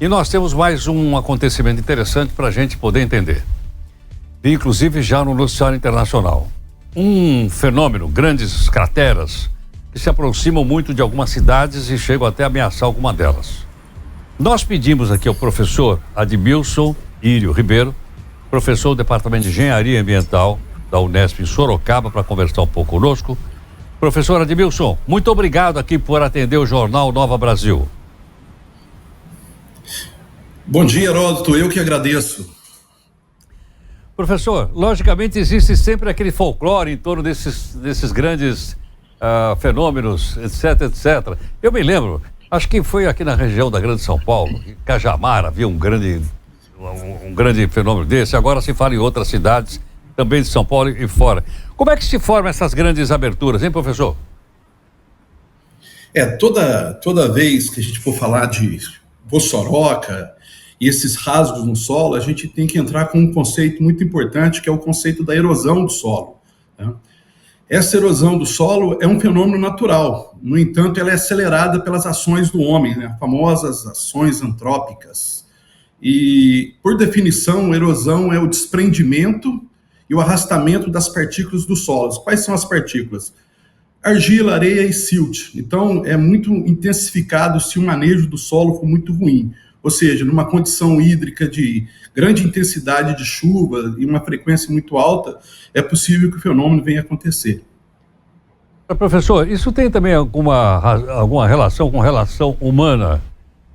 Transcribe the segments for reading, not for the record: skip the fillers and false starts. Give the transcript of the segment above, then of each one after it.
E nós temos mais um acontecimento interessante para a gente poder entender. Inclusive já no noticiário internacional. Um fenômeno, grandes crateras, que se aproximam muito de algumas cidades e chegam até a ameaçar alguma delas. Nós pedimos aqui ao professor Admilson Írio Ribeiro, professor do Departamento de Engenharia Ambiental da Unesp em Sorocaba, para conversar um pouco conosco. Professor Admilson, muito obrigado aqui por atender o Jornal Nova Brasil. Bom dia, Heródoto, eu que agradeço. Professor, logicamente existe sempre aquele folclore em torno desses grandes fenômenos, etc, etc. Eu me lembro, acho que foi aqui na região da Grande São Paulo, em Cajamar, havia um grande fenômeno desse. Agora se fala em outras cidades, também de São Paulo e fora. Como é que se formam essas grandes aberturas, hein, professor? Toda vez que a gente for falar de Bossoroca e esses rasgos no solo, a gente tem que entrar com um conceito muito importante, que é o conceito da erosão do solo, né? Essa erosão do solo é um fenômeno natural, no entanto, ela é acelerada pelas ações do homem, né? As famosas ações antrópicas. E, por definição, erosão é o desprendimento e o arrastamento das partículas do solo. Quais são as partículas? Argila, areia e silt. Então, é muito intensificado se o manejo do solo for muito ruim. Ou seja, numa condição hídrica de grande intensidade de chuva e uma frequência muito alta, é possível que o fenômeno venha a acontecer. Professor, isso tem também alguma relação com relação humana,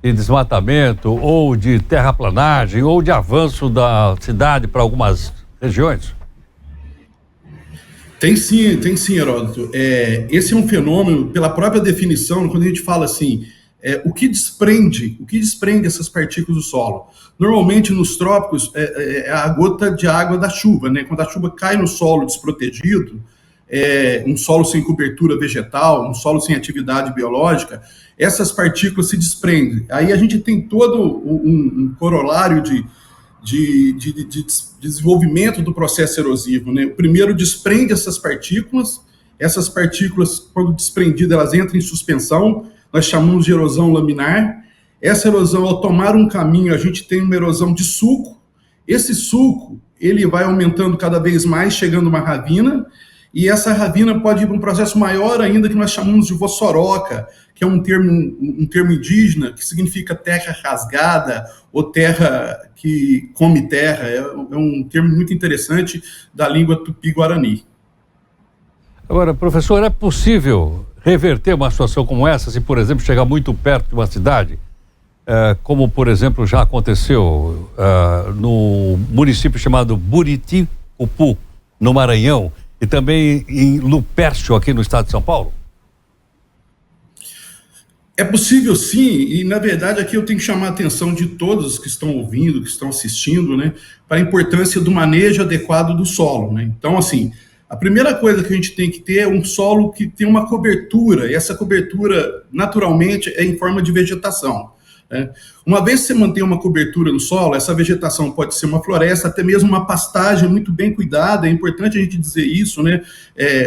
de desmatamento ou de terraplanagem ou de avanço da cidade para algumas regiões? Tem sim, Heródoto. Esse é um fenômeno, pela própria definição, quando a gente fala assim, o que desprende essas partículas do solo? Normalmente nos trópicos é a gota de água da chuva, né? Quando a chuva cai no solo desprotegido, um solo sem cobertura vegetal, um solo sem atividade biológica, essas partículas se desprendem. Aí a gente tem todo um corolário de desenvolvimento do processo erosivo, né? O primeiro desprende essas partículas, quando desprendidas, elas entram em suspensão, nós chamamos de erosão laminar. Essa erosão, ao tomar um caminho, a gente tem uma erosão de sulco. Esse sulco, ele vai aumentando cada vez mais, chegando a uma ravina, e essa ravina pode ir para um processo maior ainda, que nós chamamos de vossoroca, que é um termo indígena, que significa terra rasgada, ou terra que come terra. É um termo muito interessante da língua tupi-guarani. Agora, professor, é possível reverter uma situação como essa, se, por exemplo, chegar muito perto de uma cidade, como, por exemplo, já aconteceu no município chamado Buriti-Upu, no Maranhão, e também em Lupércio, aqui no estado de São Paulo? É possível sim, e na verdade aqui eu tenho que chamar a atenção de todos que estão ouvindo, que estão assistindo, né, para a importância do manejo adequado do solo, né? Então, assim, a primeira coisa que a gente tem que ter é um solo que tem uma cobertura, e essa cobertura, naturalmente, é em forma de vegetação, né? Uma vez que você mantém uma cobertura no solo, essa vegetação pode ser uma floresta, até mesmo uma pastagem muito bem cuidada, é importante a gente dizer isso, né?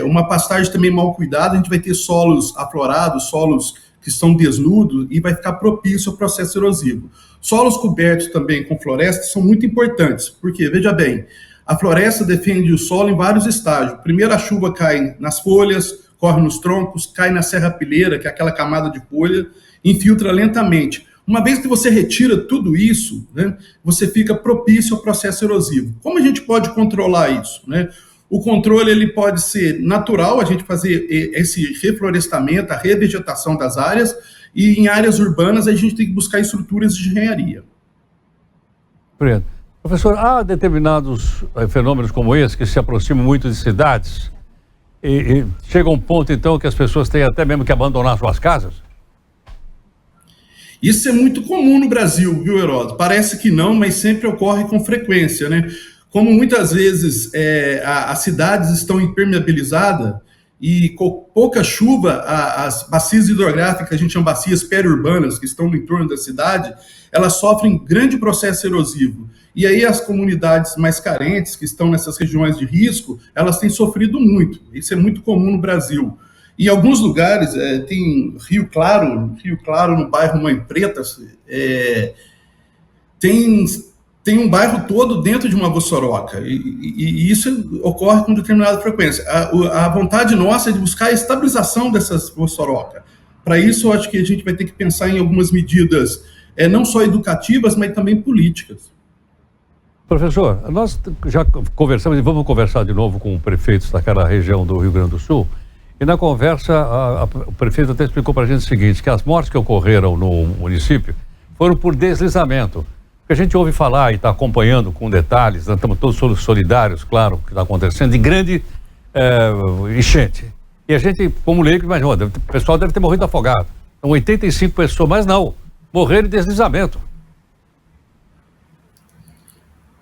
Uma pastagem também mal cuidada, a gente vai ter solos aflorados, solos que estão desnudos, e vai ficar propício ao processo erosivo. Solos cobertos também com florestas são muito importantes, porque, veja bem, a floresta defende o solo em vários estágios. Primeiro a chuva cai nas folhas, corre nos troncos, cai na serrapilheira, que é aquela camada de folha, infiltra lentamente. Uma vez que você retira tudo isso, né, você fica propício ao processo erosivo. Como a gente pode controlar isso, né? O controle ele pode ser natural, a gente fazer esse reflorestamento, a revegetação das áreas, e em áreas urbanas a gente tem que buscar estruturas de engenharia. Compreendo. Professor, há determinados fenômenos como esse que se aproximam muito de cidades e chega um ponto então que as pessoas têm até mesmo que abandonar suas casas? Isso é muito comum no Brasil, viu, Heródoto? Parece que não, mas sempre ocorre com frequência, né? Como muitas vezes as cidades estão impermeabilizadas e com pouca chuva, as bacias hidrográficas, que a gente chama bacias periurbanas, que estão no entorno da cidade, elas sofrem grande processo erosivo. E aí as comunidades mais carentes, que estão nessas regiões de risco, elas têm sofrido muito. Isso é muito comum no Brasil. Em alguns lugares, tem Rio Claro no bairro Mãe Preta, tem um bairro todo dentro de uma vossoroca, e isso ocorre com determinada frequência. A vontade nossa é de buscar a estabilização dessas vossoroca. Para isso, eu acho que a gente vai ter que pensar em algumas medidas, não só educativas, mas também políticas. Professor, nós já conversamos e vamos conversar de novo com prefeitos daquela região do Rio Grande do Sul, e na conversa o prefeito até explicou para a gente o seguinte, que as mortes que ocorreram no município foram por deslizamento. Porque a gente ouve falar e está acompanhando com detalhes, nós estamos todos solidários, claro, o que está acontecendo, de grande enchente. E a gente, como leigo, imagina, o pessoal deve ter morrido afogado. Então, 85 pessoas, mas não, morreram de deslizamento.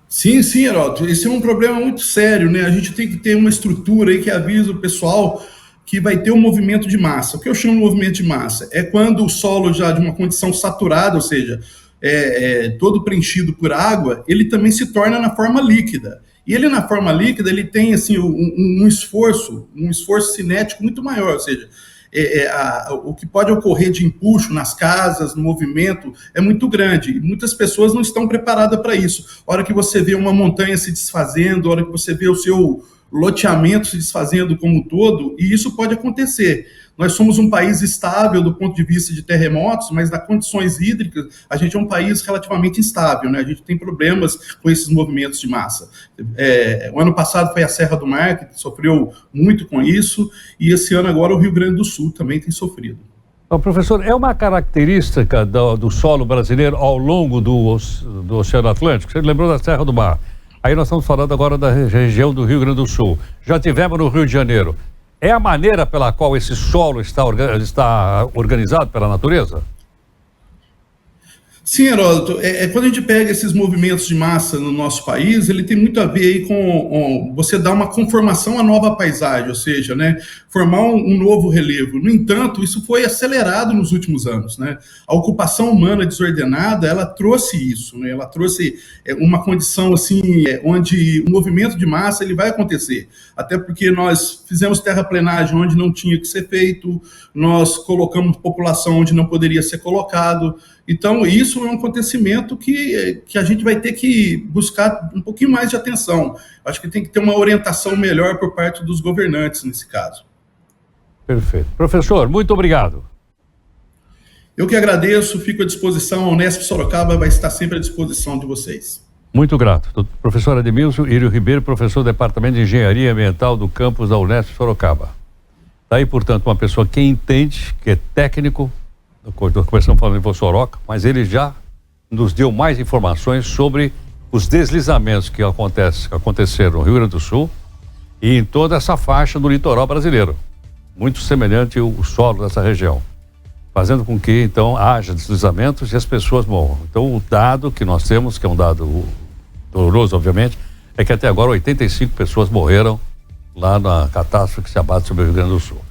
Sim, Heródoto, esse é um problema muito sério, né? A gente tem que ter uma estrutura aí que avisa o pessoal que vai ter um movimento de massa. O que eu chamo de movimento de massa é quando o solo já de uma condição saturada, ou seja, todo preenchido por água, ele também se torna na forma líquida. E ele na forma líquida, ele tem assim, um esforço cinético muito maior, ou seja, o que pode ocorrer de empuxo nas casas, no movimento, é muito grande. E muitas pessoas não estão preparadas para isso. A hora que você vê uma montanha se desfazendo, a hora que você vê o seu loteamento se desfazendo como um todo, e isso pode acontecer. Nós somos um país estável do ponto de vista de terremotos, mas nas condições hídricas, a gente é um país relativamente instável, né? A gente tem problemas com esses movimentos de massa. O ano passado foi a Serra do Mar, que sofreu muito com isso, e esse ano agora o Rio Grande do Sul também tem sofrido. Então, professor, é uma característica do solo brasileiro ao longo do Oceano Atlântico? Você lembrou da Serra do Mar. Aí nós estamos falando agora da região do Rio Grande do Sul. Já tivemos no Rio de Janeiro. É a maneira pela qual esse solo está organizado pela natureza? Sim, Heródoto, quando a gente pega esses movimentos de massa no nosso país, ele tem muito a ver aí com você dar uma conformação à nova paisagem, ou seja, né, formar um novo relevo. No entanto, isso foi acelerado nos últimos anos, né? A ocupação humana desordenada, ela trouxe isso, né? Ela trouxe uma condição assim, onde o movimento de massa ele vai acontecer, até porque nós fizemos terraplenagem onde não tinha que ser feito, nós colocamos população onde não poderia ser colocado. Então, isso é um acontecimento que a gente vai ter que buscar um pouquinho mais de atenção. Acho que tem que ter uma orientação melhor por parte dos governantes nesse caso. Perfeito. Professor, muito obrigado. Eu que agradeço, fico à disposição. A Unesp Sorocaba vai estar sempre à disposição de vocês. Muito grato. Professor Ademilson Írio Ribeiro, professor do Departamento de Engenharia Ambiental do campus da Unesp Sorocaba. Daí, portanto, uma pessoa que entende, que é técnico, começamos falando em Vossoroca, mas ele já nos deu mais informações sobre os deslizamentos que aconteceram no Rio Grande do Sul e em toda essa faixa do litoral brasileiro. Muito semelhante ao solo dessa região, fazendo com que, então, haja deslizamentos e as pessoas morram. Então, o dado que nós temos, que é um dado doloroso, obviamente, é que até agora 85 pessoas morreram lá na catástrofe que se abate sobre o Rio Grande do Sul.